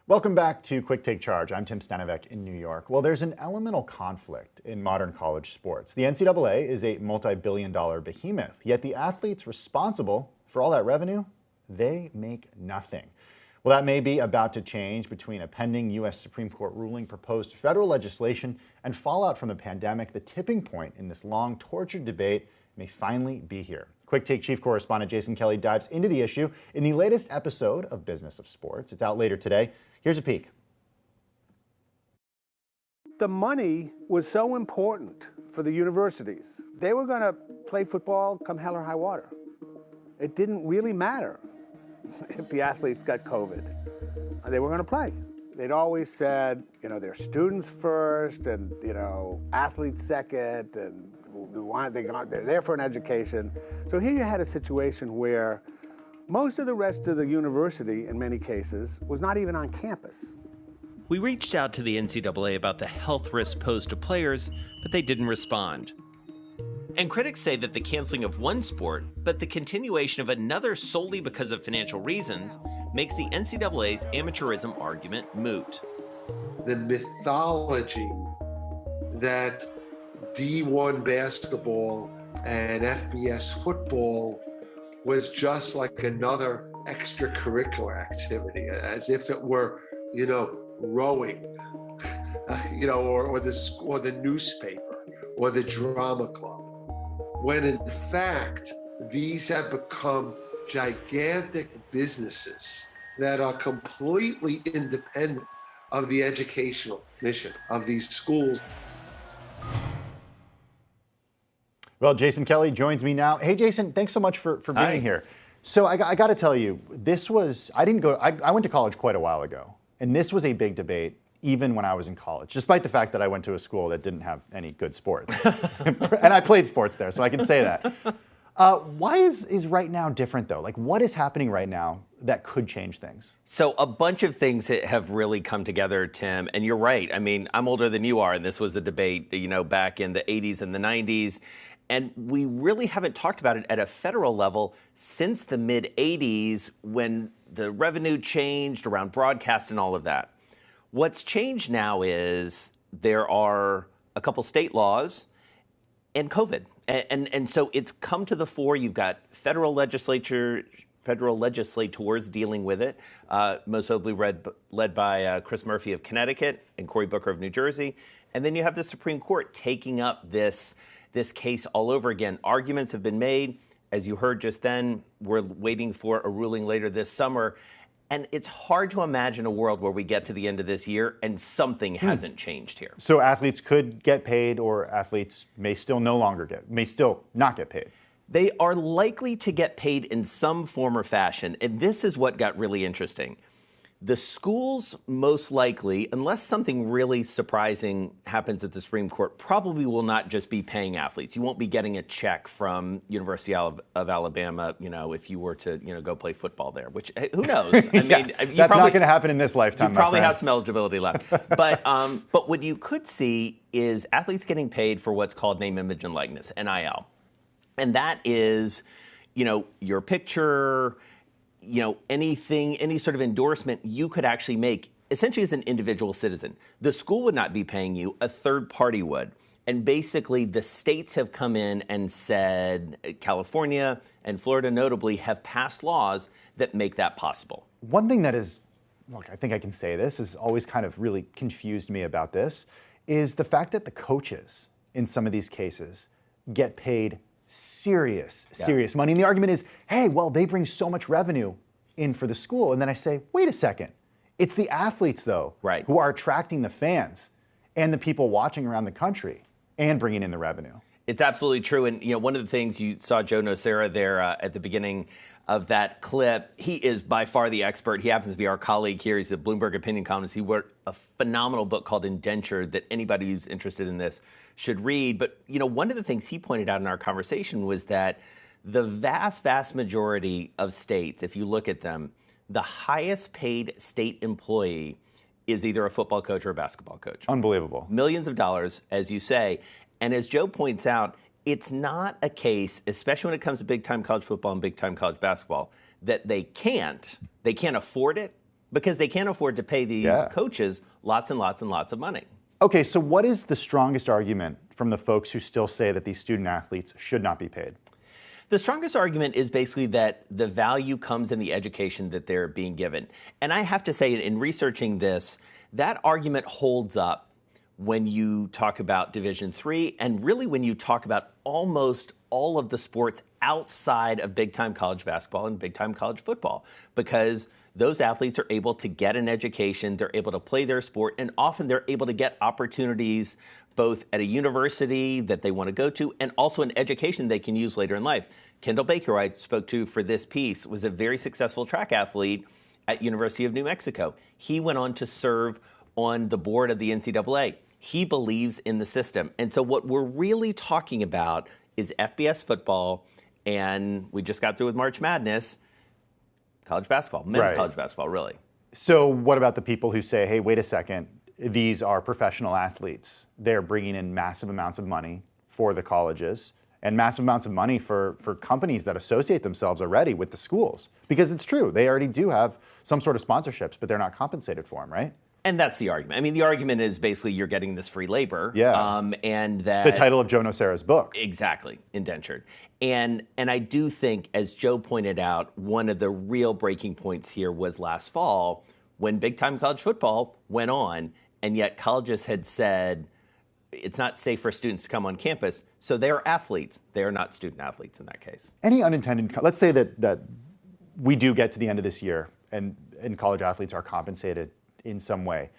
Welcome back to Quick Take Charge. I'm Tim Stanovec in New York. Well, there's an elemental conflict in modern college sports. The NCAA is a multi-billion-dollar behemoth, yet the athletes responsible for all that revenue, they make nothing. Well, that may be about to change between a pending U.S. Supreme Court ruling, proposed federal legislation, and fallout from the pandemic. The tipping point in this long, tortured debate may finally be here. Quick Take Chief Correspondent Jason Kelly dives into the issue in the latest episode of Business of Sports. It's out later today. Here's a peek. The money was so important for the universities. They were going to play football come hell or high water. It didn't really matter if the athletes got COVID. They were going to play. They'd always said, they're students first and, athletes second, and they're there for an education. So here you had a situation where most of the rest of the university, in many cases, was not even on campus. We reached out to the NCAA about the health risks posed to players, but they didn't respond. And critics say that the canceling of one sport, but the continuation of another solely because of financial reasons, makes the NCAA's amateurism argument moot. The mythology that D1 basketball and FBS football was just like another extracurricular activity, as if it were, rowing, or the newspaper, or the drama club. When in fact, these have become gigantic businesses that are completely independent of the educational mission of these schools. Well, Jason Kelly joins me now. Hey, Jason, thanks so much for being here. So I got to tell you, I went to college quite a while ago, and this was a big debate even when I was in college, despite the fact that I went to a school that didn't have any good sports. And I played sports there, so I can say that. Why is right now different, though? Like, what is happening right now that could change things? So a bunch of things that have really come together, Tim, and you're right. I mean, I'm older than you are, and this was a debate, back in the 80s and the 90s. And we really haven't talked about it at a federal level since the mid-'80s when the revenue changed around broadcast and all of that. What's changed now is there are a couple state laws and COVID. And so it's come to the fore. You've got federal legislators dealing with it, most notably led by Chris Murphy of Connecticut and Cory Booker of New Jersey. And then you have the Supreme Court taking up this case all over again. Arguments have been made. As you heard just then, we're waiting for a ruling later this summer. And it's hard to imagine a world where we get to the end of this year and something hasn't changed here. So athletes could get paid, or athletes may still not get paid. They are likely to get paid in some form or fashion. And this is what got really interesting. The schools most likely, unless something really surprising happens at the Supreme Court, probably will not just be paying athletes. You won't be getting a check from University of Alabama, if you were to, go play football there, which who knows? I mean, that's not going to happen in this lifetime. You probably have some eligibility left. But what you could see is athletes getting paid for what's called name, image, and likeness, NIL. And that is, your picture, anything, any sort of endorsement you could actually make essentially as an individual citizen. The school would not be paying you, a third party would. And basically the states have come in and said, California and Florida notably have passed laws that make that possible. One thing that is, I think I can say this, has always kind of really confused me about this, is the fact that the coaches in some of these cases get paid serious money. And the argument is, hey, well, they bring so much revenue in for the school. And then I say, wait a second. It's the athletes, though, who are attracting the fans and the people watching around the country and bringing in the revenue. It's absolutely true. And, one of the things you saw Joe Nocera there at the beginning of that clip, he is by far the expert. He happens to be our colleague here. He's a Bloomberg opinion columnist. He wrote a phenomenal book called Indentured that anybody who's interested in this should read. But, one of the things he pointed out in our conversation was that the vast majority of states, if you look at them, the highest paid state employee is either a football coach or a basketball coach. Unbelievable. Millions of dollars, as you say. And as Joe points out, it's not a case, especially when it comes to big-time college football and big-time college basketball, that they can't afford it, because they can't afford to pay these coaches lots and lots and lots of money. Okay, so what is the strongest argument from the folks who still say that these student athletes should not be paid? The strongest argument is basically that the value comes in the education that they're being given. And I have to say, in researching this, that argument holds up when you talk about Division III and really when you talk about almost all of the sports outside of big-time college basketball and big-time college football, because those athletes are able to get an education, they're able to play their sport, and often they're able to get opportunities both at a university that they want to go to and also an education they can use later in life. Kendall Baker, who I spoke to for this piece, was a very successful track athlete at University of New Mexico. He went on to serve on the board of the NCAA. He believes in the system. And so what we're really talking about is FBS football, and we just got through with March Madness, college basketball, men's college basketball, really. So what about the people who say, hey, wait a second, these are professional athletes. They're bringing in massive amounts of money for the colleges and massive amounts of money for companies that associate themselves already with the schools. Because it's true, they already do have some sort of sponsorships, but they're not compensated for them, right? And that's the argument. I mean, the argument is basically you're getting this free labor. And that the title of Joe Nocera's book. Exactly, indentured. And I do think, as Joe pointed out, one of the real breaking points here was last fall when big-time college football went on, and yet colleges had said it's not safe for students to come on campus, so they are athletes. They are not student athletes in that case. Any unintended, let's say that we do get to the end of this year and college athletes are compensated in some way.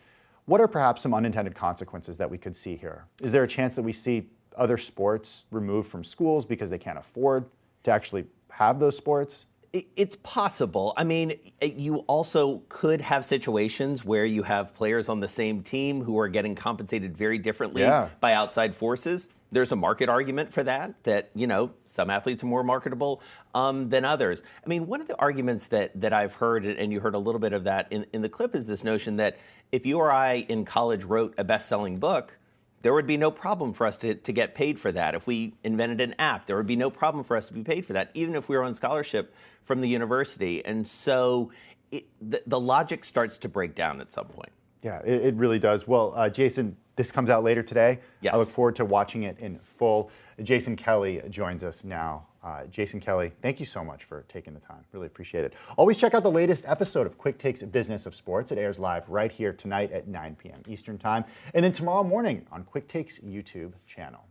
What are perhaps some unintended consequences that we could see here? Is there a chance that we see other sports removed from schools because they can't afford to actually have those sports? It's possible. I mean, you also could have situations where you have players on the same team who are getting compensated very differently by outside forces. There's a market argument for that, you know, some athletes are more marketable than others. I mean, one of the arguments that I've heard, and you heard a little bit of that in the clip, is this notion that if you or I in college wrote a best-selling book, there would be no problem for us to get paid for that. If we invented an app, there would be no problem for us to be paid for that, even if we were on scholarship from the university. And so the logic starts to break down at some point. Yeah, it really does. Well, Jason, this comes out later today. Yes. I look forward to watching it in full. Jason Kelly joins us now. Jason Kelly, thank you so much for taking the time. Really appreciate it. Always check out the latest episode of Quick Take's Business of Sports. It airs live right here tonight at 9 p.m. Eastern Time, and then tomorrow morning on Quick Take's YouTube channel.